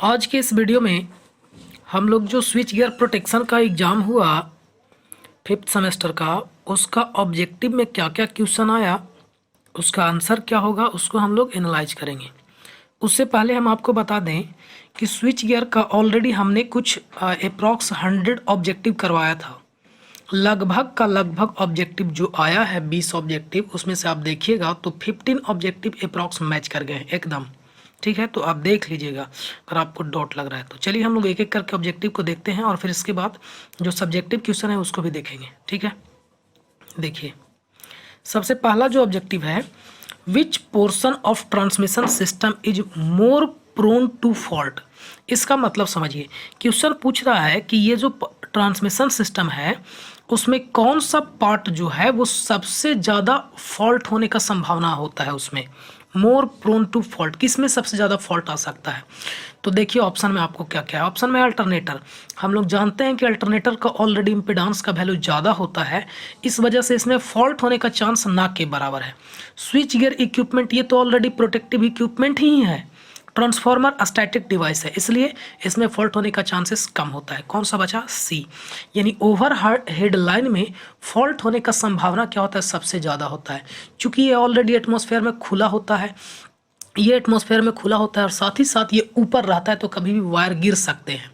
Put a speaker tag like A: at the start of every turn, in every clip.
A: आज के इस वीडियो में हम लोग जो स्विच गियर प्रोटेक्शन का एग्ज़ाम हुआ 5th सेमेस्टर का, उसका ऑब्जेक्टिव में क्या क्या क्वेश्चन आया, उसका आंसर क्या होगा, उसको हम लोग एनालाइज करेंगे। उससे पहले हम आपको बता दें कि स्विच गियर का ऑलरेडी हमने कुछ अप्रॉक्स 100 ऑब्जेक्टिव करवाया था। लगभग ऑब्जेक्टिव जो आया है 20 ऑब्जेक्टिव, उसमें से आप देखिएगा तो 15 ऑब्जेक्टिव अप्रॉक्स मैच कर गए एकदम। ठीक है, तो आप देख लीजिएगा अगर आपको डाउट लग रहा है तो। चलिए हम लोग एक एक करके ऑब्जेक्टिव को देखते हैं और फिर इसके बाद जो सब्जेक्टिव क्वेश्चन है उसको भी देखेंगे। ठीक है, देखिए सबसे पहला जो ऑब्जेक्टिव है, which portion of transmission system is more prone to fault. इसका मतलब समझिए, क्वेश्चन पूछ रहा है कि ये जो ट्रांसमिशन सिस्टम है उसमें कौन सा पार्ट जो है वो सबसे ज़्यादा फॉल्ट होने का संभावना होता है, उसमें मोर प्रोन टू फॉल्ट, किस में सबसे ज़्यादा फॉल्ट आ सकता है। तो देखिए ऑप्शन में आपको क्या क्या है। ऑप्शन में अल्टरनेटर, हम लोग जानते हैं कि अल्टरनेटर का ऑलरेडी इम्पिडेंस का वैल्यू ज़्यादा होता है, इस वजह से इसमें फॉल्ट होने का चांस ना के बराबर है। स्विच गियर इक्विपमेंट, ये तो ऑलरेडी प्रोटेक्टिव इक्विपमेंट ही है। ट्रांसफार्मर स्टैटिक डिवाइस है, इसलिए इसमें फॉल्ट होने का चांसेस कम होता है। कौन सा बचा? सी, यानी ओवर हेड लाइन में फॉल्ट होने का संभावना क्या होता है? सबसे ज़्यादा होता है, क्योंकि ये ऑलरेडी एटमॉस्फेयर में खुला होता है। ये एटमॉस्फेयर में खुला होता है और साथ ही साथ ये ऊपर रहता है, तो कभी भी वायर गिर सकते हैं।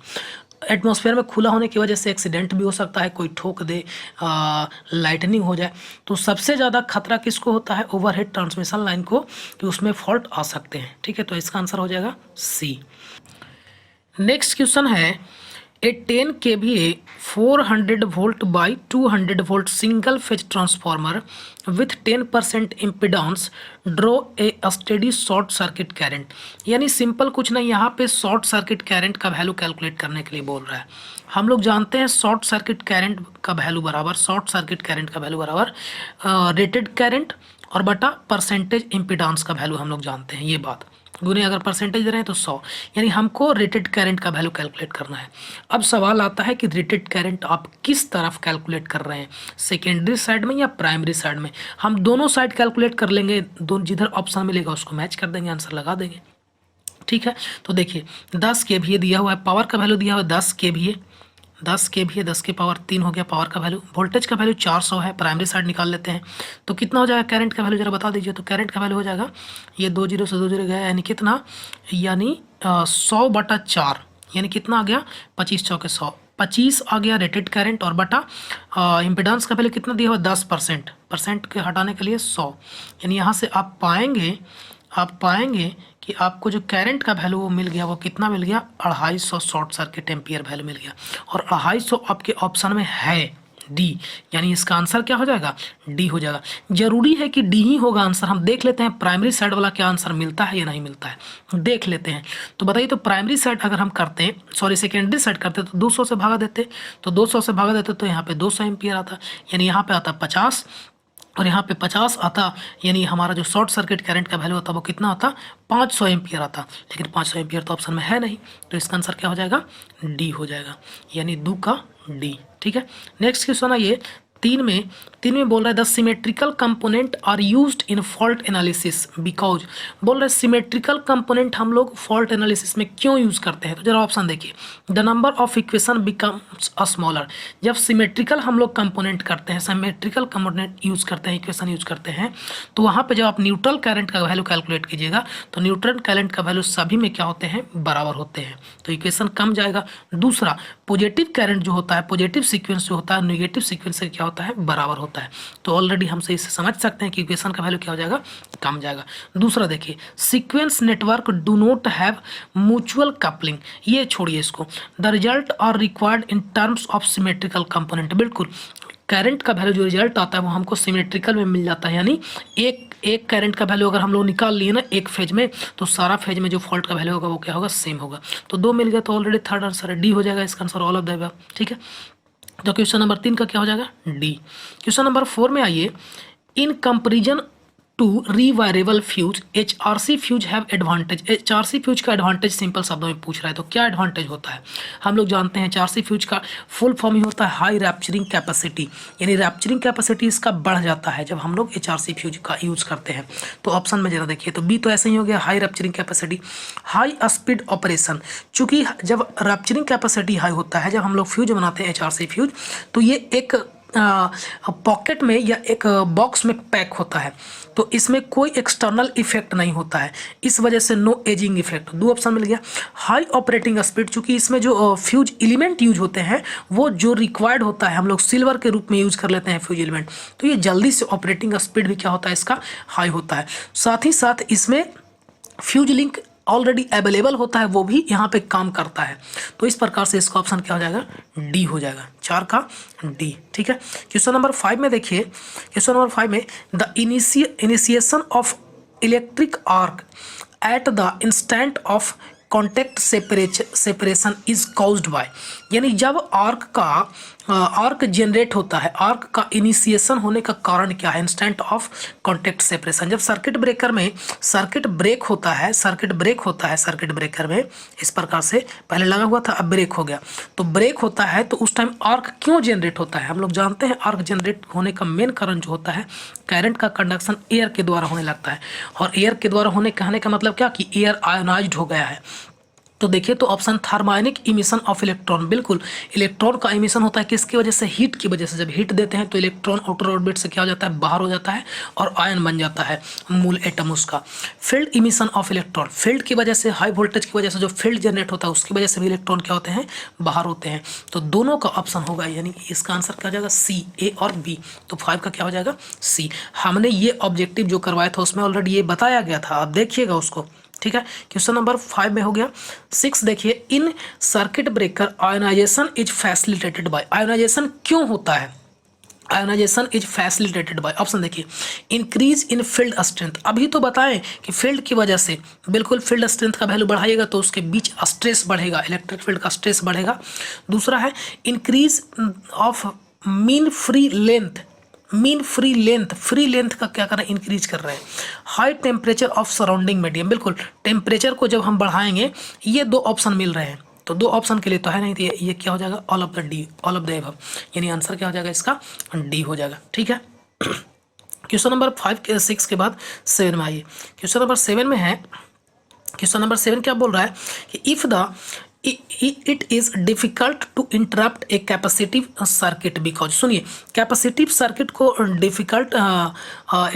A: एटमॉस्फेयर में खुला होने की वजह से एक्सीडेंट भी हो सकता है, कोई ठोक दे, लाइटनिंग हो जाए। तो सबसे ज़्यादा खतरा किसको होता है? ओवरहेड ट्रांसमिशन लाइन को, कि उसमें फॉल्ट आ सकते हैं। ठीक है, तो इसका आंसर हो जाएगा सी। नेक्स्ट क्वेश्चन है, ए 10 kVA 400 volt by 200 volt single phase transformer with 10% impedance draw a steady short circuit current. यानी सिंपल कुछ नहीं, यहाँ पे शॉर्ट सर्किट करंट का वैल्यू कैलकुलेट करने के लिए बोल रहा है। हम लोग जानते हैं शॉर्ट सर्किट करंट का वैल्यू बराबर रेटेड करंट और बटा परसेंटेज इम्पिडेंस का वैल्यू हम लोग जानते हैं, ये बात गुने अगर परसेंटेज दे रहे हैं तो 100, यानी हमको रेटेड करंट का वैल्यू कैलकुलेट करना है। अब सवाल आता है कि रेटेड करंट आप किस तरफ कैलकुलेट कर रहे हैं, सेकेंडरी साइड में या प्राइमरी साइड में? हम दोनों साइड कैलकुलेट कर लेंगे, दोनों जिधर ऑप्शन मिलेगा उसको मैच कर देंगे, आंसर लगा देंगे। ठीक है, तो देखिए 10 kVA दिया हुआ है, पावर का वैल्यू दिया हुआ है 10 kVA, 10 kVA 10 की पावर 3 हो गया पावर का वैल्यू। वोल्टेज का वैल्यू 400 है, प्राइमरी साइड निकाल लेते हैं तो कितना हो जाएगा करंट का वैल्यू, जरा बता दीजिए। तो करंट का वैल्यू हो जाएगा, ये 2 जीरो से 2 जीरो गया, यानी कितना, यानी 100/4, यानी कितना आ गया, 25 चौके 100, 25 आ गया रेटेड करंट और बटा इम्पिडेंस का वैल्यू कितना दिया हुआ 10%, परसेंट के हटाने के लिए 100, यानी यहाँ से आप पाएंगे कि आपको जो करंट का वैल्यू वो मिल गया, वो कितना मिल गया, 250 शॉर्ट सर्किट एम्पियर वैल्यू मिल गया। और 250 आपके ऑप्शन में है डी, यानी इसका आंसर क्या हो जाएगा? डी हो जाएगा। जरूरी है कि डी ही होगा आंसर। हम देख लेते हैं प्राइमरी साइड वाला क्या आंसर मिलता है या नहीं मिलता है, देख लेते हैं। तो बताइए, तो प्राइमरी साइड अगर हम करते हैं, सॉरी सेकेंडरी साइड करते तो 200 से भागा देते, तो 200 से भागा देते तो यहाँ पे 200 एम्पियर आता, यानी यहाँ पे आता 50 और यहाँ पे 50 आता, यानी हमारा जो शॉर्ट सर्किट करंट का वैल्यू होता वो कितना आता, 500 एम्पियर आता। लेकिन 500 एम्पियर तो ऑप्शन में है नहीं, तो इसका आंसर क्या हो जाएगा? डी हो जाएगा, यानी 2 का डी। ठीक है, नेक्स्ट क्वेश्चन है ये 3 में बोल रहा है the symmetrical component are used in fault analysis because. बोल रहा है सिमेट्रिकल कंपोनेंट हम लोग फॉल्ट एनालिसिस में क्यों यूज करते हैं? तो जरा ऑप्शन देखिए, the number of equation becomes a smaller. जब सिमेट्रिकल हम लोग कंपोनेंट करते हैं, सिमेट्रिकल कंपोनेंट यूज करते हैं, इक्वेशन यूज करते हैं, तो वहाँ पे जब आप न्यूट्रल करंट का वैल्यू कैलकुलेट कीजिएगा तो न्यूट्रल करंट का वैल्यू सभी में क्या होते हैं? बराबर होते हैं, तो इक्वेशन कम जाएगा। दूसरा, पॉजिटिव करंट जो होता है, पॉजिटिव सीक्वेंस जो होता है, नेगेटिव सीक्वेंस से क्या होता है? बराबर होता है। तो ऑलरेडी हमसे इसे समझ सकते हैं कि इक्वेशन का वैल्यू क्या हो जाएगा? कम जाएगा। दूसरा देखिए, sequence network do not have mutual coupling, ये छोड़िए इसको। The result are required in terms of symmetrical component. बिल्कुल, करंट का वैल्यू जो रिजल्ट आता है वो हमको सिमेट्रिकल में मिल जाता है, यानी एक करंट का वैल्यू अगर हम लोग निकाल लिए ना एक फेज में, तो सारा फेज में जो फॉल्ट का वैल्यू होगा वो क्या होगा? सेम होगा। तो 2 मिल गया, तो ऑलरेडी थर्ड आंसर है, डी हो जाएगा इसका answer, all of the above. ठीक है, तो क्वेश्चन नंबर 3 का क्या हो जाएगा? डी। क्वेश्चन नंबर 4 में आइए, in comparison to rewireable fuse HRC fuse have advantage. HRC fuse का एडवांटेज सिंपल शब्दों में पूछ रहा है, तो क्या एडवांटेज होता है? हम लोग जानते हैं HRC फ्यूज का फुल फॉर्म ही होता है हाई रैप्चरिंग कैपेसिटी, यानी रैप्चरिंग कैपेसिटी इसका बढ़ जाता है जब हम लोग HRC फ्यूज का यूज करते हैं। तो ऑप्शन में जरा देखिए, तो बी तो ऐसे ही हो गया, high rapturing capacity. High speed operation, चूंकि जब रैप्चरिंग कैपेसिटी हाई होता है, जब हम लोग फ्यूज बनाते हैं HRC फ्यूज, तो ये एक पॉकेट में या एक बॉक्स में पैक होता है, तो इसमें कोई एक्सटर्नल इफेक्ट नहीं होता है, इस वजह से नो एजिंग इफेक्ट। दो ऑप्शन मिल गया। हाई ऑपरेटिंग स्पीड, चूंकि इसमें जो फ्यूज एलिमेंट यूज होते हैं वो जो रिक्वायर्ड होता है, हम लोग सिल्वर के रूप में यूज कर लेते हैं फ्यूज एलिमेंट, तो ये जल्दी से ऑपरेटिंग स्पीड भी क्या होता है इसका हाई होता है। साथ ही साथ इसमें फ्यूज लिंक ऑलरेडी अवेलेबल होता है, वो भी यहाँ पे काम करता है। तो इस प्रकार से इसका ऑप्शन क्या हो जाएगा? डी हो जाएगा, 4 का डी। ठीक है। क्वेश्चन नंबर 5 में देखिए, क्वेश्चन नंबर 5 में the initiation of electric arc at the instant of contact separation is caused by, यानी जब आर्क जनरेट होता है, आर्क का इनिशिएशन होने का कारण क्या है? Instant of contact separation. जब सर्किट ब्रेकर में सर्किट ब्रेक होता है सर्किट ब्रेकर में इस प्रकार से पहले लगा हुआ था, अब ब्रेक हो गया, तो ब्रेक होता है, तो उस टाइम आर्क क्यों जनरेट होता है? हम लोग जानते हैं आर्क जनरेट होने का मेन कारण जो होता है, करंट का कंडक्शन एयर के द्वारा होने लगता है, और एयर के द्वारा होने कहने का मतलब क्या कि एयर आयोनाइज्ड हो गया है। तो देखिए, तो option thermionic emission of electron, बिल्कुल इलेक्ट्रॉन का इमिशन होता है किसकी वजह से? हीट की वजह से। जब हीट देते हैं तो इलेक्ट्रॉन आउटर ऑर्बिट से क्या हो जाता है? बाहर हो जाता है और आयन बन जाता है मूल एटम उसका। Field emission of electron, field की वजह से, हाई वोल्टेज की वजह से जो फील्ड जनरेट होता है उसकी वजह से भी इलेक्ट्रॉन क्या होते हैं? बाहर होते हैं। तो दोनों का ऑप्शन होगा, यानी इसका आंसर क्या हो जाएगा? सी, ए और बी। तो 5 का क्या हो जाएगा? सी। हमने ये ऑब्जेक्टिव जो करवाया था उसमें ऑलरेडी ये बताया गया था, आप देखिएगा उसको। ठीक है। क्वेश्चन नंबर 5 में हो गया। 6 देखिए, in circuit breaker ionization is facilitated by. Ionization क्यों होता है? Ionization is facilitated by, option देखिए, इंक्रीज इन फील्ड स्ट्रेंथ। अभी तो बताएं कि फील्ड की वजह से, बिल्कुल फील्ड स्ट्रेंथ का वैल्यू बढ़ाइएगा तो उसके बीच स्ट्रेस बढ़ेगा, इलेक्ट्रिक फील्ड का स्ट्रेस बढ़ेगा। दूसरा है increase of mean free length, free length का क्या कर रहे हैं? इंक्रीज कर रहे हैं। High temperature of surrounding medium, बिल्कुल टेम्परेचर को जब हम बढ़ाएंगे, ये 2 ऑप्शन मिल रहे हैं, तो 2 ऑप्शन के लिए तो है नहीं, तो ये क्या हो जाएगा? All of the D, all of the above, यानी आंसर क्या हो जाएगा इसका? डी हो जाएगा। ठीक है। क्वेश्चन नंबर 6 के बाद 7 में आइए। क्वेश्चन नंबर 7 में है, क्वेश्चन नंबर 7 क्या बोल रहा है कि if the it is difficult to interrupt a capacitive circuit because, सुनिए, कैपेसिटिव सर्किट को डिफिकल्ट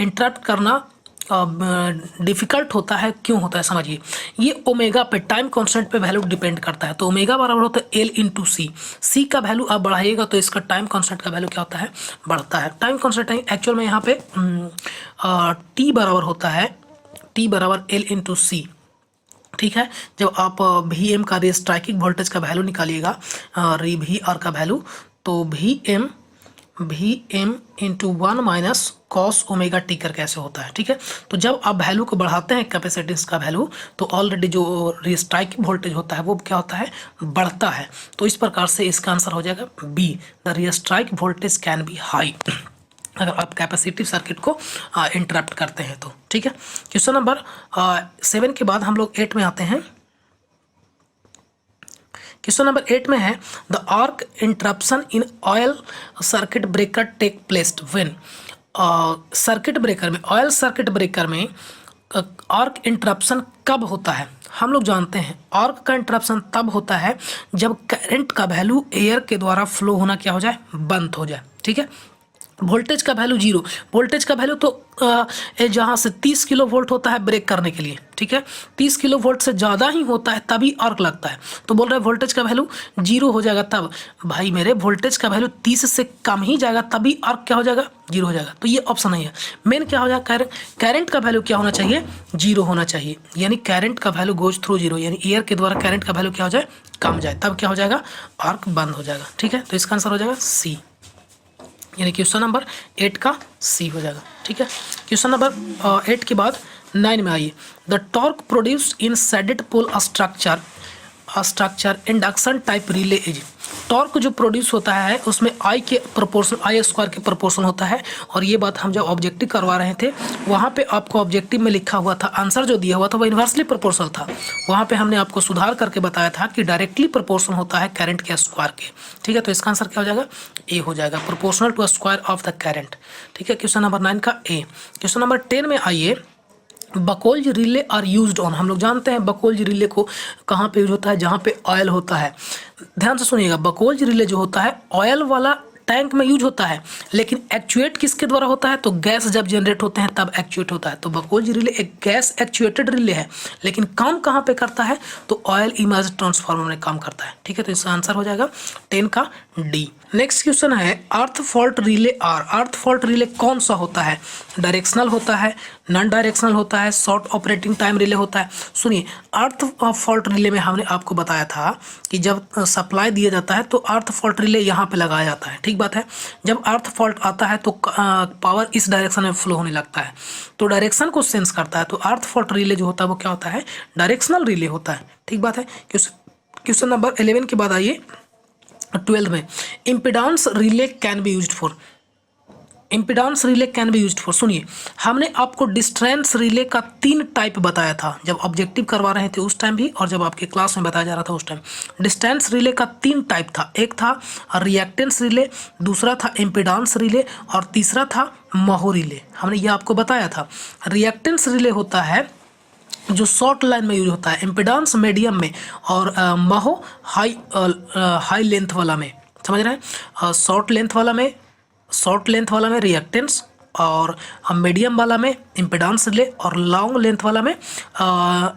A: इंटरप्ट करना डिफिकल्ट होता है, क्यों होता है समझिए। ये ओमेगा पे, टाइम कांस्टेंट पे वैल्यू डिपेंड करता है, तो ओमेगा बराबर होता है एल इंटू सी। सी का वैल्यू आप बढ़ाइएगा तो इसका टाइम कांस्टेंट का वैल्यू क्या होता है? बढ़ता है। टाइम कांस्टेंट एक्चुअल में यहाँ पे टी बराबर होता है, टी बराबर एल इंटू सी। ठीक है। जब आप वी एम का स्ट्राइकिंग वोल्टेज का वैल्यू निकालिएगा, वी आर का वैल्यू, तो V M into 1 minus cos omega T कर कैसे होता है। ठीक है। तो जब आप वैल्यू को बढ़ाते हैं कैपेसिटेंस का वैल्यू, तो ऑलरेडी जो स्ट्राइकिंग वोल्टेज होता है वो क्या होता है? बढ़ता है। तो इस प्रकार से इसका आंसर हो जाएगा B, the restrike voltage can be high, अगर आप कैपेसिटिव सर्किट को इंटरप्ट करते हैं तो। ठीक है। क्वेश्चन नंबर 7 के बाद हम लोग 8 में आते हैं। क्वेश्चन नंबर 8 में है the arc interruption in oil circuit breaker take place when. Circuit breaker में, ऑयल सर्किट ब्रेकर में आर्क इंटरप्शन कब होता है? हम लोग जानते हैं आर्क का इंटरप्शन तब होता है जब करंट का वैल्यू एयर के द्वारा फ्लो होना क्या हो जाए? बंद हो जाए। ठीक है। वोल्टेज का वैल्यू 0, वोल्टेज का वैल्यू तो जहाँ से 30 किलो वोल्ट होता है ब्रेक करने के लिए, ठीक है, 30 किलो वोल्ट से ज़्यादा ही होता है तभी आर्क लगता है। तो बोल रहे हैं वोल्टेज का वैल्यू 0 हो जाएगा तब। भाई मेरे वोल्टेज का वैल्यू 30 से कम ही जाएगा तभी आर्क क्या हो जाएगा? 0 हो जाएगा। तो ये ऑप्शन नहीं है। मेन क्या हो जाएगा? करंट का वैल्यू क्या होना चाहिए? 0 होना चाहिए, यानी करंट का वैल्यू गोज थ्रू 0, यानी एयर के द्वारा करंट का वैल्यू क्या हो जाए? कम जाए, तब क्या हो जाएगा? आर्क बंद हो जाएगा। ठीक है। तो इसका आंसर हो जाएगा सी, यानी क्वेश्चन नंबर 8 का सी हो जाएगा। ठीक है। क्वेश्चन नंबर 8 के बाद 9 में आइए। The torque produced in shaded pole structure induction type relay is. Torque जो प्रोड्यूस होता है उसमें आई के प्रोपोर्शन, आई स्क्वायर के प्रोपोर्शन होता है। और ये बात हम जब ऑब्जेक्टिव करवा रहे थे वहाँ पे आपको ऑब्जेक्टिव में लिखा हुआ था, आंसर जो दिया हुआ था वो इन्वर्सली प्रोपोर्शनल था। वहाँ पे हमने आपको सुधार करके बताया था कि डायरेक्टली प्रोपोर्शनल होता है करंट के स्क्वायर के। ठीक है, तो इसका आंसर क्या हो जाएगा? ए हो जाएगा, proportional to square of the current. ठीक है, क्वेश्चन नंबर 9 का ए। क्वेश्चन नंबर 10 में आइए, बकोल्ज रिले आर यूज्ड ऑन। हम लोग जानते हैं बकोल्ज रिले को कहाँ पे यूज होता है? जहाँ पे ऑयल होता है। ध्यान से सुनिएगा, बकोल्ज रिले जो होता है ऑयल वाला टैंक में यूज होता है, लेकिन एक्चुएट किसके द्वारा होता है? तो गैस जब जनरेट होते हैं तब एक्चुएट होता है। तो बकोल्ज रिले एक गैस एक्चुएटेड रिले है, लेकिन काम कहाँ पे करता है? तो ऑयल इमेज ट्रांसफार्मर में काम करता है। ठीक है, तो इसका आंसर हो जाएगा 10 का डी। नेक्स्ट क्वेश्चन है earth fault relay are. Earth fault relay कौन सा होता है? डायरेक्शनल होता है, नॉन डायरेक्शनल होता है, शॉर्ट ऑपरेटिंग टाइम रिले होता है। सुनिए, अर्थ फॉल्ट रिले में हमने आपको बताया था कि जब सप्लाई दिया जाता है तो अर्थ फॉल्ट रिले यहाँ पे लगाया जाता है। ठीक बात है। जब अर्थ फॉल्ट आता है तो पावर इस डायरेक्शन में फ्लो होने लगता है, तो डायरेक्शन को सेंस करता है। तो अर्थ फॉल्ट रिले जो होता है वो क्या होता है? डायरेक्शनल रिले होता है। ठीक बात है। क्वेश्चन नंबर 11 के बाद आइए 12 में, impedance relay can be used for. Impedance relay can be used for, सुनिए, हमने आपको डिस्टेंस रिले का 3 टाइप बताया था जब ऑब्जेक्टिव करवा रहे थे उस टाइम भी, और जब आपके क्लास में बताया जा रहा था उस टाइम। डिस्टेंस रिले का 3 टाइप था, एक था रिएक्टेंस रिले, दूसरा था इम्पिडेंस रिले, और तीसरा था महो रिले। हमने ये आपको बताया था। रिएक्टेंस रिले होता है जो शॉर्ट लाइन में यूज होता है, इम्पिडेंस मीडियम में, और महो हाई लेंथ वाला में। समझ रहे हैं? शॉर्ट लेंथ वाला में रिएक्टेंस, और मीडियम वाला में इम्पिडेंस रिले, और लॉन्ग लेंथ वाला में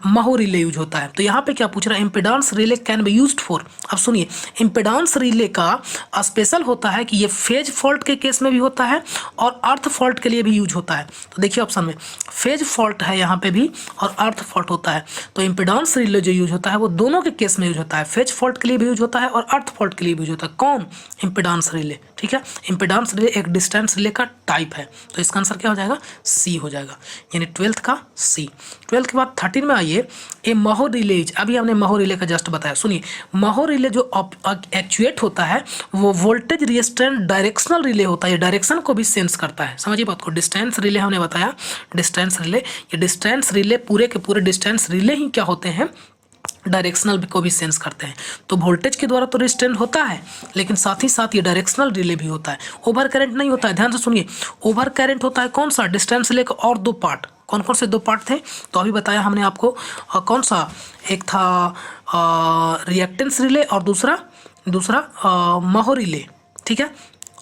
A: महो रिले यूज होता है। तो यहाँ पे क्या पूछ रहा है? Impedance relay can be used for. अब सुनिए, इम्पिडेंस रिले का स्पेशल होता है कि ये फेज फॉल्ट के केस में भी होता है और अर्थ फॉल्ट के लिए भी यूज होता है। तो देखिए ऑप्शन में फेज फॉल्ट है यहाँ पे भी, और अर्थ फॉल्ट होता है। तो इम्पिडेंस रिले जो यूज होता है वो दोनों के केस में यूज होता है, फेज फॉल्ट के लिए भी यूज होता है और अर्थ फॉल्ट के लिए भी यूज होता है। कौन? Impedance relay. ठीक है, इम्पिडेंस रिले एक डिस्टेंस रिले का टाइप है। तो इसका आंसर क्या हो जाएगा? सी हो जाएगा, यानी 12th का सी। 12th के बाद 13 में आइए, ए महो रिले। अभी हमने महो रिले का जस्ट बताया। सुनिए, महो रिले जो एक्चुएट होता है वो वोल्टेज रेजिस्टेंट डायरेक्शनल रिले होता है। ये डायरेक्शन को भी सेंस करता है। समझिए बात को। डिस्टेंस रिले हमने बताया, डिस्टेंस रिले, ये डिस्टेंस रिले पूरे के पूरे डिस्टेंस रिले ही क्या होते हैं? डायरेक्शनल को भी सेंस करते हैं। तो वोल्टेज के द्वारा तो रेजिस्टेंट होता है, लेकिन साथ ही साथ ये डायरेक्शनल रिले भी होता है। ओवर करंट नहीं होता है। ध्यान से सुनिए, ओवर करंट होता है कौन सा? डिस्टेंस रिले का और 2 पार्ट। कौन कौन से 2 पार्ट थे? तो अभी बताया हमने आपको। कौन सा? एक था रिएक्टेंस रिले, और दूसरा महो रिले। ठीक है,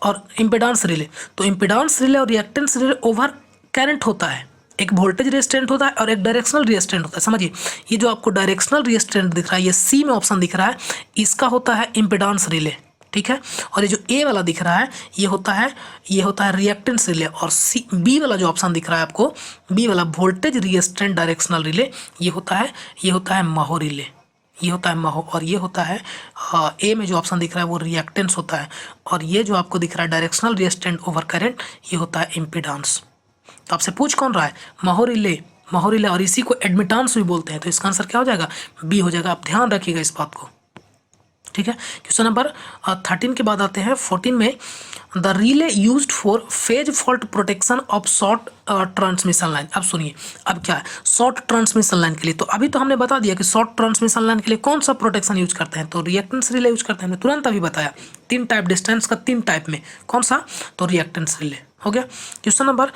A: और इम्पिडेंस रिले। तो इम्पिडेंस रिले और रिएक्टेंस रिले ओवर करंट होता है। एक वोल्टेज रेजिस्टेंट होता है और एक डायरेक्शनल रेजिस्टेंट होता है। समझिए, ये जो आपको डायरेक्शनल रेजिस्टेंट दिख रहा है, ये सी में ऑप्शन दिख रहा है, इसका होता है इम्पिडेंस रिले। ठीक है, और ये जो ए वाला दिख रहा है ये होता है रिएक्टेंस रिले, और सी बी वाला जो ऑप्शन दिख रहा है आपको, बी वाला वोल्टेज रेजिस्टेंट डायरेक्शनल रिले, ये होता है महो रिले। ये होता है महो, और ये होता है ए में जो ऑप्शन दिख रहा है वो रिएक्टेंस होता है, और ये जो आपको दिख रहा है डायरेक्शनल रेजिस्टेंट ओवर करंट, ये होता है इम्पिडेंस। तो आपसे पूछ कौन रहा है? महो रिले, और इसी को एडमिटेंस भी बोलते हैं। तो इसका आंसर क्या हो जाएगा? बी हो जाएगा। आप ध्यान रखिएगा इस बात को। ठीक है, क्वेश्चन नंबर 13 के बाद आते हैं 14 में, the relay used for phase fault protection of short transmission line. अब सुनिए, अब क्या है? शॉर्ट ट्रांसमिशन लाइन के लिए तो अभी तो हमने बता दिया कि शॉर्ट ट्रांसमिशन लाइन के लिए कौन सा प्रोटेक्शन यूज करते हैं? तो रिएक्टेंस रिले यूज करते हैं। हमने तुरंत अभी बताया 3 टाइप, डिस्टेंस का 3 टाइप में कौन सा? तो रिएक्टेंस रिले हो गया। क्वेश्चन नंबर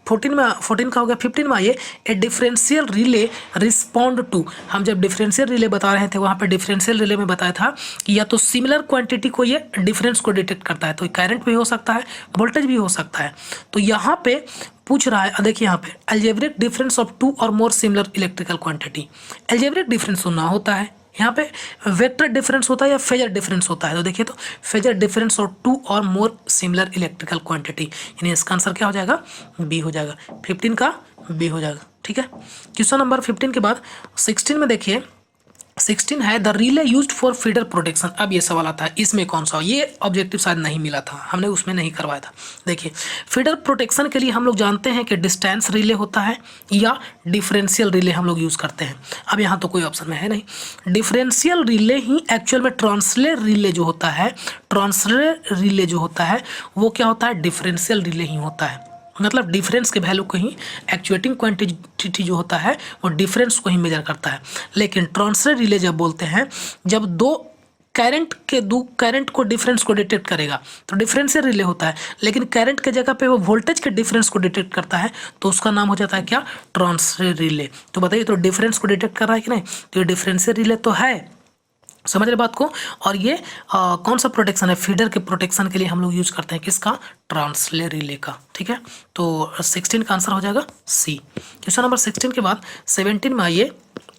A: 14 का हो गया। 15 में आइए, a differential relay respond to. हम जब डिफरेंशियल रिले बता रहे थे वहाँ पे डिफरेंशियल रिले में बताया था कि या तो सिमिलर क्वांटिटी को ये डिफरेंस को डिटेक्ट करता है, तो करंट भी हो सकता है, वोल्टेज भी हो सकता है। तो यहाँ पे पूछ रहा है, देखिए यहाँ पे अलजेब्रिक डिफरेंस ऑफ 2 और more similar electrical quantity. Algebraic difference तो ना होता है, यहाँ पे वेक्टर डिफरेंस होता है या फेजर डिफरेंस होता है। तो देखिए, तो फेजर डिफरेंस और 2 और मोर सिमिलर इलेक्ट्रिकल क्वांटिटी, यानी इसका आंसर क्या हो जाएगा? बी हो जाएगा। 15 का बी हो जाएगा। ठीक है, क्वेश्चन नंबर 15 के बाद 16 में देखिए, 16 है the relay used for feeder protection. अब ये सवाल आता है इसमें कौन सा, ये ऑब्जेक्टिव शायद नहीं मिला था, हमने उसमें नहीं करवाया था। देखिए फीडर प्रोटेक्शन के लिए हम लोग जानते हैं कि डिस्टेंस रिले होता है या डिफरेंशियल रिले हम लोग यूज़ करते हैं। अब यहाँ तो कोई ऑप्शन में है नहीं, डिफरेंशियल रिले ही एक्चुअल में ट्रांसले रिले जो होता है, ट्रांसले रिले जो होता है वो क्या होता है, डिफरेंशियल रिले ही होता है। मतलब डिफरेंस के वैल्यू को ही एक्चुएटिंग क्वांटिटी जो होता है वो डिफरेंस को ही मेजर करता है। लेकिन ट्रांसफर रिले जब बोलते हैं, जब दो करंट को डिफरेंस को डिटेक्ट करेगा तो डिफरेंशियल रिले होता है। लेकिन करंट के जगह पे वो वोल्टेज के डिफरेंस को डिटेक्ट करता है तो उसका नाम हो जाता है क्या, ट्रांसफर रिले। तो बताइए तो डिफरेंस को डिटेक्ट कर रहा है कि नहीं, तो ये डिफरेंशियल रिले तो है, समझ रहे बात को। और ये कौन सा प्रोटेक्शन है, फीडर के प्रोटेक्शन के लिए हम लोग यूज करते हैं किसका, ट्रांसले रिले का। ठीक है, तो 16 का आंसर हो जाएगा सी। क्वेश्चन नंबर 16 के बाद 17 में आइए।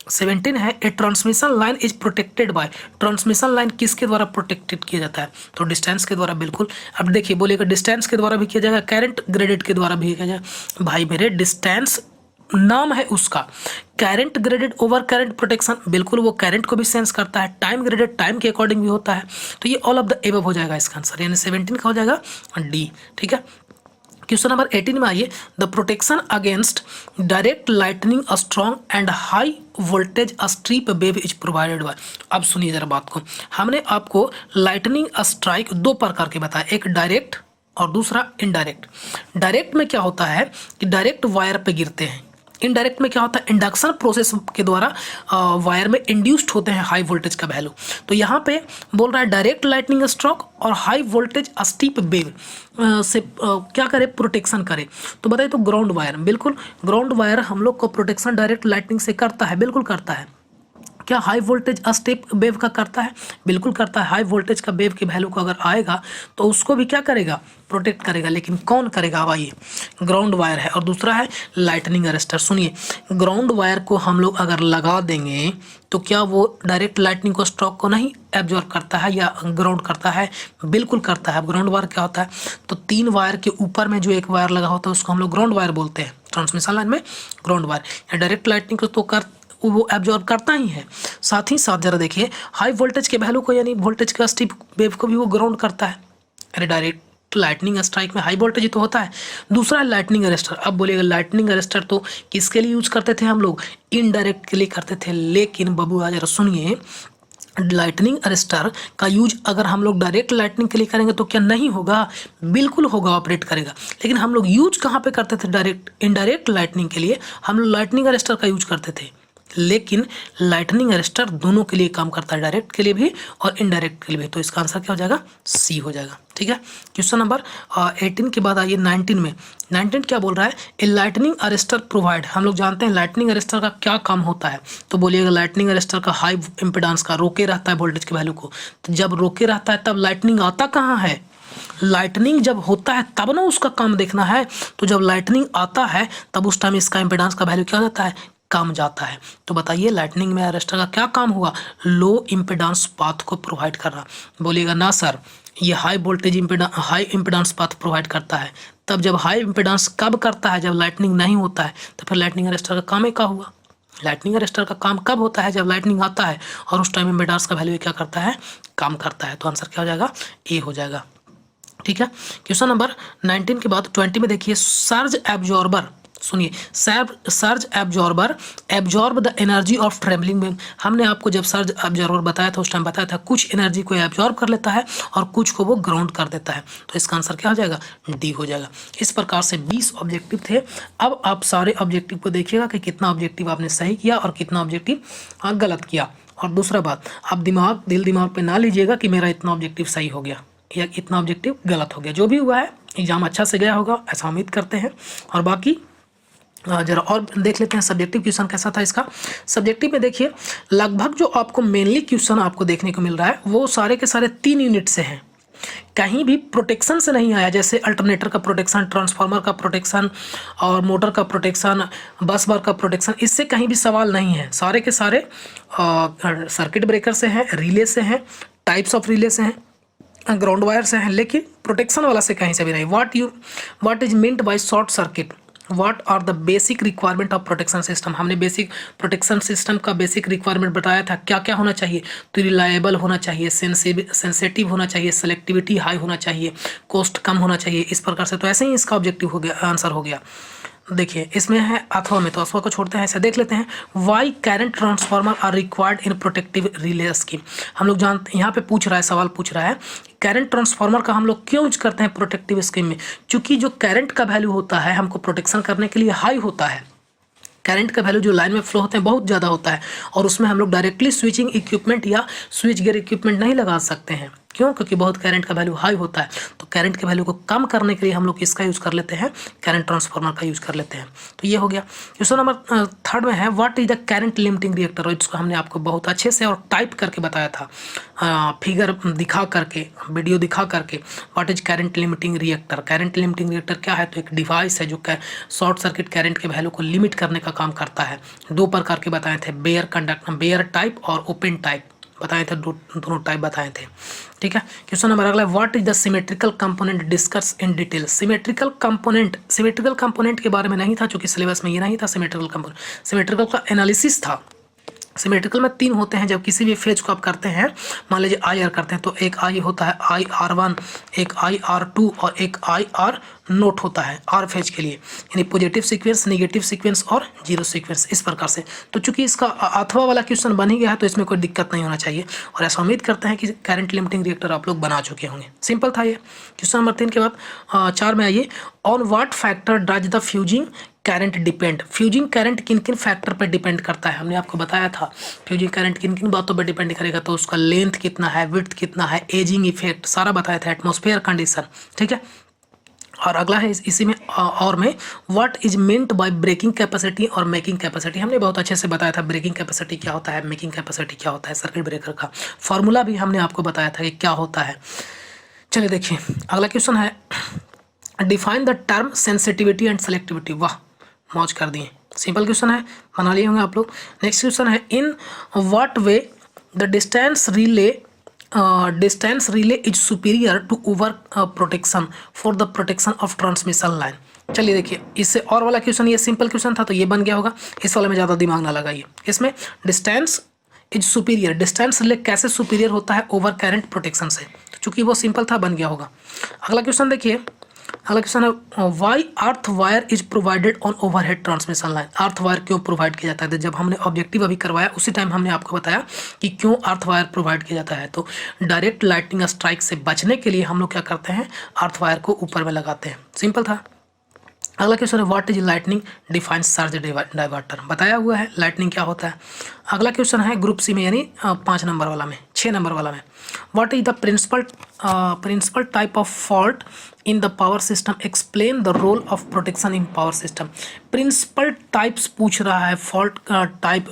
A: 17 है a transmission line is protected by, transmission line किसके द्वारा प्रोटेक्टेड किया जाता है, तो डिस्टेंस के द्वारा। बिल्कुल, अब देखिए बोलिएगा डिस्टेंस के द्वारा भी किया जाएगा, करंट ग्रेडेड के द्वारा भी किया जाएगा। भाई मेरे डिस्टेंस नाम है उसका, current graded over current protection, बिल्कुल वो करंट को भी सेंस करता है, टाइम ग्रेडेड टाइम के अकॉर्डिंग भी होता है। तो ये ऑल ऑफ द एबव हो जाएगा इसका आंसर, यानी 17 का हो जाएगा डी। ठीक है, क्वेश्चन नंबर 18 में आइए। The protection against direct lightning a strong and high voltage strip wave is provided by. अब सुनिए जरा बात को, हमने आपको लाइटनिंग स्ट्राइक दो प्रकार के बताया, एक डायरेक्ट और दूसरा इनडायरेक्ट। डायरेक्ट में क्या होता है कि डायरेक्ट वायर पे गिरते हैं, इनडायरेक्ट में क्या होता है, इंडक्शन प्रोसेस के द्वारा वायर में इंड्यूस्ड होते हैं हाई वोल्टेज का वैल्यू। तो यहाँ पे बोल रहा है डायरेक्ट लाइटनिंग स्ट्रोक और हाई वोल्टेज स्टीप वेव से क्या करे, प्रोटेक्शन करे। तो बताइए तो ग्राउंड वायर, बिल्कुल ग्राउंड वायर हम लोग को प्रोटेक्शन डायरेक्ट लाइटनिंग से करता है, बिल्कुल करता है। क्या हाई वोल्टेज स्टेप वेव का करता है, बिल्कुल करता है। हाई वोल्टेज का वेव की वैल्यू को अगर आएगा तो उसको भी क्या करेगा, प्रोटेक्ट करेगा। लेकिन कौन करेगा, आइए ग्राउंड वायर है और दूसरा है लाइटनिंग अरेस्टर। सुनिए, ग्राउंड वायर को हम लोग अगर लगा देंगे तो क्या वो डायरेक्ट लाइटनिंग को स्ट्रोक को नहीं एब्जॉर्ब करता है या ग्राउंड करता है, बिल्कुल करता है। ग्राउंड वायर क्या होता है, तो 3 वायर के ऊपर में जो एक वायर लगा होता है उसको हम लोग ग्राउंड वायर बोलते हैं। ट्रांसमिशन लाइन में ग्राउंड वायर डायरेक्ट लाइटनिंग को तो वो एब्जॉर्ब करता ही है, साथ ही साथ जरा देखिए हाई वोल्टेज के वैल्यू को यानी वोल्टेज का स्टीप वेव को भी वो ग्राउंड करता है। अरे डायरेक्ट लाइटनिंग स्ट्राइक में हाई वोल्टेज तो होता है। दूसरा है लाइटनिंग अरेस्टर। अब बोलिएगा लाइटनिंग अरेस्टर तो किसके लिए यूज करते थे हम लोग, इनडायरेक्ट के लिए करते थे। लेकिन बबुआ जरा सुनिए, लाइटनिंग अरेस्टर का यूज अगर हम लोग डायरेक्ट लाइटनिंग के लिए करेंगे तो क्या नहीं होगा, बिल्कुल होगा, ऑपरेट करेगा। लेकिन हम लोग यूज कहाँ पे करते थे, डायरेक्ट इनडायरेक्ट लाइटनिंग के लिए हम लोग लाइटनिंग अरेस्टर का यूज करते थे। लेकिन लाइटनिंग अरेस्टर दोनों के लिए काम करता है, डायरेक्ट के लिए भी और इनडायरेक्ट के लिए भी। तो इसका आंसर क्या हो जाएगा, सी हो जाएगा। ठीक है, क्वेश्चन नंबर 18 के बाद आइए 19 में। 19 क्या बोल रहा है, ए लाइटनिंग अरेस्टर प्रोवाइड। हम लोग जानते हैं लाइटनिंग अरेस्टर का क्या काम होता है, तो बोलिएगा लाइटनिंग अरेस्टर का हाई इम्पिडेंस का रोके रहता है वोल्टेज के वैल्यू को। तो जब रोके रहता है तब लाइटनिंग आता कहाँ है, लाइटनिंग जब होता है तब ना उसका काम देखना है। तो जब लाइटनिंग आता है तब उस टाइम इसका इम्पिडेंस का वैल्यू क्या हो जाता है, कम जाता है। तो बताइए लाइटनिंग में अरेस्टर का क्या काम हुआ, लो इम्पिडेंस पाथ को प्रोवाइड करना। बोलिएगा ना सर ये हाई इम्पिडेंस पाथ प्रोवाइड करता है। तब जब हाई इम्पिडेंस कब करता है, जब लाइटनिंग नहीं होता है, तो फिर लाइटनिंग अरेस्टर का काम ही क्या हुआ। लाइटनिंग अरेस्टर का काम कब होता है, जब लाइटनिंग आता है और उस टाइम इम्पिडेंस का वैल्यू क्या करता है, काम करता है। तो आंसर क्या हो जाएगा, ए हो जाएगा। ठीक है, क्वेश्चन नंबर 19 के बाद 20 में देखिए, सर्ज एब्जॉर्बर। सुनिए, surge absorber absorb the energy of travelling wave. हमने आपको जब सर्ज एब्जॉर्बर बताया था उस टाइम बताया था कुछ एनर्जी को एब्जॉर्ब कर लेता है और कुछ को वो ग्राउंड कर देता है। तो इसका आंसर क्या हो जाएगा, डी हो जाएगा। इस प्रकार से 20 ऑब्जेक्टिव थे। अब आप सारे ऑब्जेक्टिव को देखिएगा कि कितना ऑब्जेक्टिव आपने सही किया और कितना ऑब्जेक्टिव गलत किया। और दूसरा बात, आप दिल दिमाग पे ना लीजिएगा कि मेरा इतना ऑब्जेक्टिव सही हो गया या इतना ऑब्जेक्टिव गलत हो गया। जो भी हुआ है एग्जाम अच्छा से गया होगा ऐसा उम्मीद करते हैं। और बाकी जरा और देख लेते हैं सब्जेक्टिव क्वेश्चन कैसा था इसका। सब्जेक्टिव में देखिए लगभग जो आपको मेनली क्वेश्चन आपको देखने को मिल रहा है वो सारे के सारे 3 यूनिट से हैं, कहीं भी प्रोटेक्शन से नहीं आया। जैसे अल्टरनेटर का प्रोटेक्शन, ट्रांसफार्मर का प्रोटेक्शन और मोटर का प्रोटेक्शन, बस बार का प्रोटेक्शन, इससे कहीं भी सवाल नहीं है। सारे के सारे सर्किट ब्रेकर से हैं, रिले से हैं, टाइप्स ऑफ रिले से हैं, ग्राउंड वायर से हैं, लेकिन प्रोटेक्शन वाला से कहीं से भी नहीं। What is meant by short circuit, what are the basic requirement of protection system. हमने बेसिक प्रोटेक्शन सिस्टम का बेसिक रिक्वायरमेंट बताया था, क्या क्या होना चाहिए। तो रिलायबल होना चाहिए, सेंसिटिव होना चाहिए, सेलेक्टिविटी हाई होना चाहिए, कॉस्ट कम होना चाहिए, इस प्रकार से। तो ऐसे ही इसका ऑब्जेक्टिव हो गया, आंसर हो गया। देखिए इसमें है अथवा में, तो अथवा को छोड़ते हैं, ऐसे देख लेते हैं। Why current transformer are required in protective relay scheme. हम लोग जानते, यहाँ पे पूछ रहा है, सवाल पूछ रहा है करंट ट्रांसफार्मर का हम लोग क्यों यूज करते हैं प्रोटेक्टिव स्कीम में। क्योंकि जो करंट का वैल्यू होता है हमको प्रोटेक्शन करने के लिए हाई होता है। करंट का वैल्यू जो लाइन में फ्लो होते हैं बहुत ज़्यादा होता है, और उसमें हम लोग डायरेक्टली स्विचिंग इक्विपमेंट या स्विच गियर इक्विपमेंट नहीं लगा सकते हैं। क्यों? क्योंकि बहुत करंट का वैल्यू हाई होता है। तो करंट के वैल्यू को कम करने के लिए हम लोग इसका यूज़ कर लेते हैं, करंट ट्रांसफार्मर का यूज़ कर लेते हैं। तो ये हो गया। क्वेश्चन नंबर 3 में है what is the current limiting reactor. और इसको हमने आपको बहुत अच्छे से और टाइप करके बताया था, फिगर दिखा करके, वीडियो दिखा करके। What is current limiting reactor. Current limiting reactor क्या है? तो एक डिवाइस है जो शॉर्ट सर्किट करंट के वैल्यू को लिमिट करने का काम करता है। 2 प्रकार के बताए थे, बेयर टाइप और ओपन टाइप बताए थे, दोनों टाइप बताए थे। ठीक है। क्वेश्चन नंबर अगला, what is the symmetrical component discuss in detail. Symmetrical component के बारे में नहीं था, चूंकि सिलेबस में ये नहीं था सिमेट्रिकल कंपोनेंट। सिमेट्रिकल का एनालिसिस था। सिमेट्रिकल में 3 होते हैं। जब किसी भी फेज को आप करते हैं, मान लीजिए आई आर करते हैं, तो एक आई होता है IR1, एक IR2 और एक IR नोट होता है आर फेज के लिए, यानी पॉजिटिव सीक्वेंस, नेगेटिव सीक्वेंस और जीरो सीक्वेंस, इस प्रकार से। तो चूंकि इसका अथवा वाला क्वेश्चन बन ही गया है, तो इसमें कोई दिक्कत नहीं होना चाहिए, और ऐसा उम्मीद करते हैं कि करंट लिमिटिंग रिएक्टर आप लोग बना चुके होंगे। सिंपल था ये। क्वेश्चन नंबर 3 के बाद 4 में आइए, on what factor does the fusing current depend. Fusing current किन किन फैक्टर पर डिपेंड करता है, हमने आपको बताया था। फ्यूजिंग करंट किन किन बातों पर डिपेंड करेगा, तो उसका लेंथ कितना है, विड्थ कितना है, एजिंग इफेक्ट सारा बताया था, एटमॉस्फेयर कंडीशन। ठीक है। और अगला है इसी में और में, what is meant by breaking capacity और मेकिंग कैपेसिटी। हमने बहुत अच्छे से बताया था ब्रेकिंग कैपेसिटी क्या होता है, मेकिंग कैपेसिटी क्या होता है। सर्किट ब्रेकर का फॉर्मूला भी हमने आपको बताया था कि क्या होता है। चलिए देखिए अगला क्वेश्चन है, define the term sensitivity and selectivity. वाह, मौज कर दिए। सिंपल क्वेश्चन है, बना लिए होंगे आप लोग। नेक्स्ट क्वेश्चन है, in what way the distance relay is superior to over protection for the protection of transmission line. चलिए देखिए, इससे और वाला क्वेश्चन, ये सिंपल क्वेश्चन था तो ये बन गया होगा, इस वाले में ज़्यादा दिमाग ना लगाइए। इसमें distance is superior, distance relay कैसे सुपीरियर होता है ओवर करंट प्रोटेक्शन से, तो चूंकि वो सिंपल था बन गया होगा। अगला क्वेश्चन देखिए, अगला क्वेश्चन है, why earth wire is provided on overhead transmission line. Earth wire क्यों प्रोवाइड किया जाता है, जब हमने ऑब्जेक्टिव अभी करवाया उसी टाइम हमने आपको बताया कि क्यों अर्थ वायर प्रोवाइड किया जाता है। तो डायरेक्ट लाइटनिंग स्ट्राइक से बचने के लिए हम लोग क्या करते हैं, अर्थ वायर को ऊपर में लगाते हैं। सिंपल था। अगला क्वेश्चन है, what is lightning defines surge diverter. बताया हुआ है लाइटनिंग क्या होता है। अगला क्वेश्चन है ग्रुप सी में, यानी 5 नंबर वाला में, 6 नंबर वाला में, what is the principle type of fault in the power system, explain the role of protection in power system. Principle types पूछ रहा है, फॉल्ट का टाइप,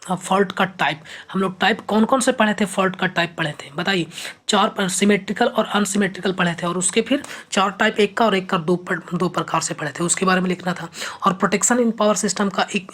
A: फॉल्ट का टाइप। हम लोग टाइप कौन कौन से पढ़े थे, फॉल्ट का टाइप पढ़े थे, बताइए। 4 सिमेट्रिकल और अनसिमेट्रिकल पढ़े थे, और उसके फिर 4 टाइप, एक का और एक का 2 प्रकार से पढ़े थे, उसके बारे में लिखना था। और प्रोटेक्शन इन पावर सिस्टम का एक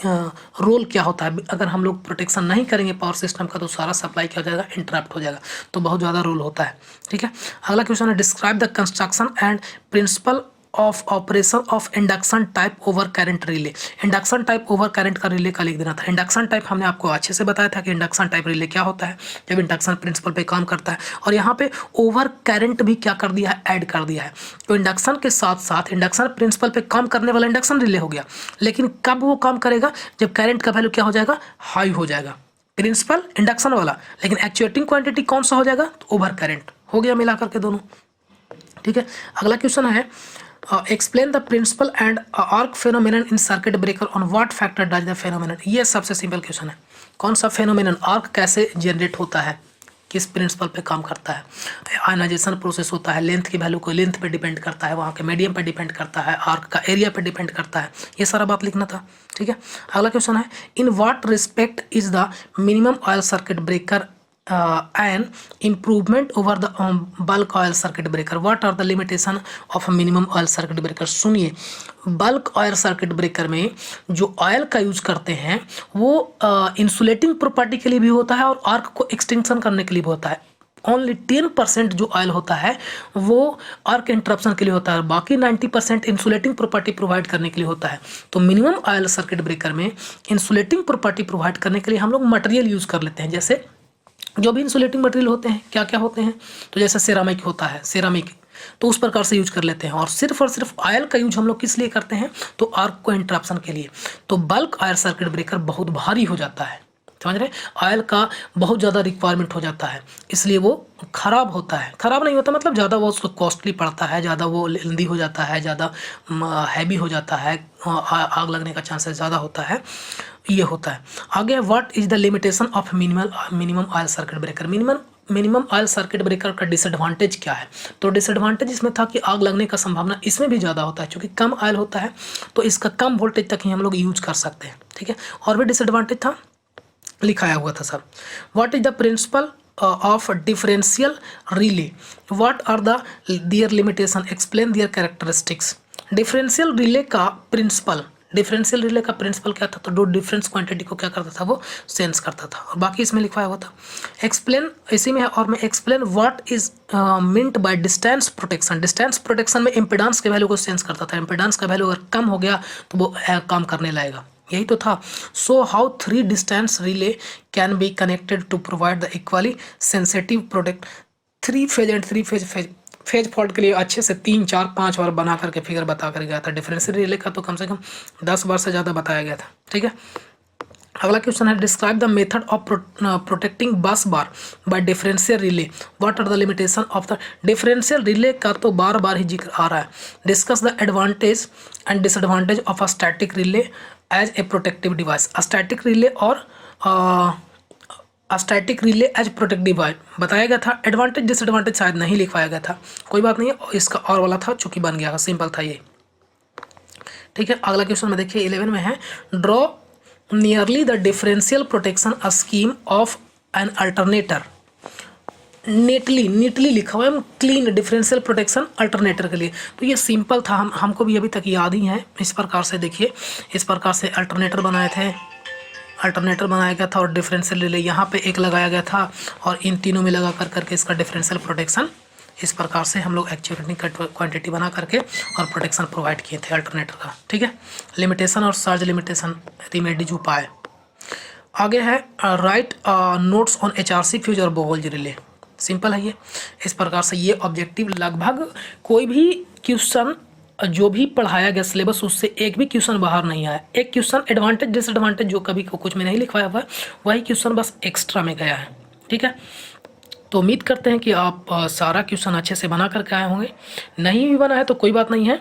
A: रोल क्या होता है, अगर हम लोग प्रोटेक्शन नहीं करेंगे पावर सिस्टम का तो सारा सप्लाई क्या हो जाएगा, इंटरप्ट हो जाएगा, तो बहुत ज़्यादा रोल होता है। ठीक है। अगला क्वेश्चन है, describe the construction and principle of operation of induction type over current relay. Induction type over current का रिले का लिख देना था। इंडक्शन टाइप हमने आपको अच्छे से बताया था कि इंडक्शन टाइप रिले क्या होता है, जब इंडक्शन प्रिंसिपल पे काम करता है। और यहाँ पे ओवर करंट भी क्या कर दिया है, ऐड कर दिया है। तो इंडक्शन के साथ साथ इंडक्शन प्रिंसिपल पे काम करने वाला इंडक्शन रिले हो गया, लेकिन कब वो काम करेगा, जब करंट का वैल्यू क्या हो जाएगा, हाई हो जाएगा। प्रिंसिपल इंडक्शन वाला, लेकिन एक्चुएटिंग क्वांटिटी कौन सा हो जाएगा, तो ओवर करंट हो गया मिला करके दोनों। ठीक है। अगला क्वेश्चन है, explain the principle and arc phenomenon in circuit breaker, on what factor does the phenomenon. ये सबसे सिंपल क्वेश्चन है, कौन सा फेनोमेनन, आर्क कैसे जनरेट होता है, किस प्रिंसिपल पे काम करता है। आयनाइजेशन प्रोसेस होता है, लेंथ की वैल्यू को लेंथ पे डिपेंड करता है, वहाँ के मीडियम पे डिपेंड करता है, आर्क का एरिया पे डिपेंड करता है, ये सारा बात लिखना था। ठीक है। अगला क्वेश्चन है, in what respect is the minimum oil circuit breaker an improvement over the bulk oil circuit breaker. What are the limitation of a minimum oil circuit breaker? सुनिए, बल्क ऑयल सर्किट ब्रेकर में जो oil का use करते हैं वो insulating property के लिए भी होता है और आर्क को एक्सटिंक्शन करने के लिए भी होता है। ओनली 10% जो ऑयल होता है वो आर्क इंटरप्शन के लिए होता है, बाकी 90% इंसुलेटिंग प्रॉपर्टी प्रोवाइड करने के लिए होता है। तो मिनिमम ऑयल सर्किट ब्रेकर में इंसुलेटिंग प्रॉपर्टी प्रोवाइड करने के लिए हम लोग मटेरियल यूज़ कर लेते हैं। जैसे जो भी इंसुलेटिंग मटेरियल होते हैं क्या क्या होते हैं, तो जैसे सेरामिक होता है, सेरामिक तो उस प्रकार से यूज कर लेते हैं। और सिर्फ ऑयल का यूज हम लोग किस लिए करते हैं, तो आर्क को इंटरप्शन के लिए। तो बल्क ऑयल सर्किट ब्रेकर बहुत भारी हो जाता है, समझ रहे, ऑयल का बहुत ज़्यादा रिक्वायरमेंट हो जाता है, इसलिए वो ख़राब होता है। ख़राब नहीं होता मतलब ज़्यादा वो उसको कॉस्टली पड़ता है, ज़्यादा वो लेंदी हो जाता है, ज़्यादा हैवी हो जाता है, आग लगने का चांसेस ज़्यादा होता है, ये होता है। आगे what is the limitation of minimum oil circuit breaker. Minimum oil circuit breaker का डिसएडवांटेज क्या है, तो डिसएडवांटेज इसमें था कि आग लगने का संभावना इसमें भी ज़्यादा होता है, क्योंकि कम ऑयल होता है तो इसका कम वोल्टेज तक ही हम लोग यूज कर सकते हैं, ठीक है। और भी डिसएडवांटेज था, लिखाया हुआ था sir. What is the principle of differential relay, what are the their limitation, explain their characteristics. Differential relay का प्रिंसिपल, डिफरेंशियल रिले का प्रिंसिपल क्या था, तो दो डिफरेंस क्वांटिटी को क्या करता था, वो सेंस करता था। और बाकी इसमें लिखवाया हुआ था। एक्सप्लेन इसी में है, और मैं explain what is meant by distance protection. Distance protection में इम्पिडेंस के वैल्यू को सेंस करता था, इम्पिडेंस का वैल्यू अगर कम हो गया तो वो काम करने लगेगा, यही तो था। So how 3 distance relay can be connected to provide the equally sensitive product. 3 phase and 3 phase fault के लिए अच्छे से 3, 4, 5 बार बना करके फिगर बता कर गया था। डिफरेंशियल रिले का तो कम से कम 10 बार से ज़्यादा बताया गया था, ठीक है। अगला क्वेश्चन है, describe the method of protecting bus bar by differential relay, what are the limitation of the. Differential relay का तो बार बार ही जिक्र आ रहा है। Discuss the advantage and disadvantage of a static relay as a protective device. Static relay और static relay as protective device बताया गया था। एडवांटेज डिसएडवांटेज शायद नहीं लिखवाया गया था, कोई बात नहीं है, इसका और वाला था चूंकि बन गया, सिंपल था ये, ठीक है। अगला क्वेश्चन में देखिए 11 में है, draw nearly the differential protection scheme of an alternator. Neatly लिखा हुआ है, क्लीन डिफरेंशियल प्रोटेक्शन अल्टरनेटर के लिए। तो ये सिंपल था, हमको भी अभी तक याद ही है। इस प्रकार से देखिए, इस प्रकार से अल्टरनेटर बनाए थे, अल्टरनेटर बनाया गया था और डिफरेंशियल रिले यहाँ पे एक लगाया गया था, और इन तीनों में लगा करके इसका डिफरेंशियल प्रोटेक्शन इस प्रकार से हम लोग एक्चुएटिंग क्वांटिटी बना करके और प्रोटेक्शन प्रोवाइड किए थे अल्टरनेटर का, ठीक है। लिमिटेशन और चार्ज लिमिटेशन रेमेडीज उपाय। आगे है right notes on HRC fuse और बोवल्ज रिले। सिंपल है ये। इस प्रकार से ये ऑब्जेक्टिव लगभग कोई भी क्वेश्चन जो भी पढ़ाया गया सिलेबस उससे एक भी क्वेश्चन बाहर नहीं आया। एक क्वेश्चन एडवांटेज डिसएडवांटेज जो कभी कुछ में नहीं लिखवाया हुआ है, वही क्वेश्चन बस एक्स्ट्रा में गया है, ठीक है। तो उम्मीद करते हैं कि आप सारा क्वेश्चन अच्छे से बना करके आए होंगे। नहीं भी बना है तो कोई बात नहीं है,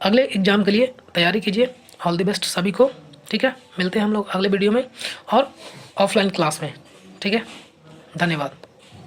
A: अगले एग्जाम के लिए तैयारी कीजिए। ऑल द बेस्ट सभी को, ठीक है। मिलते हैं हम लोग अगले वीडियो में और ऑफलाइन क्लास में, ठीक है। धन्यवाद।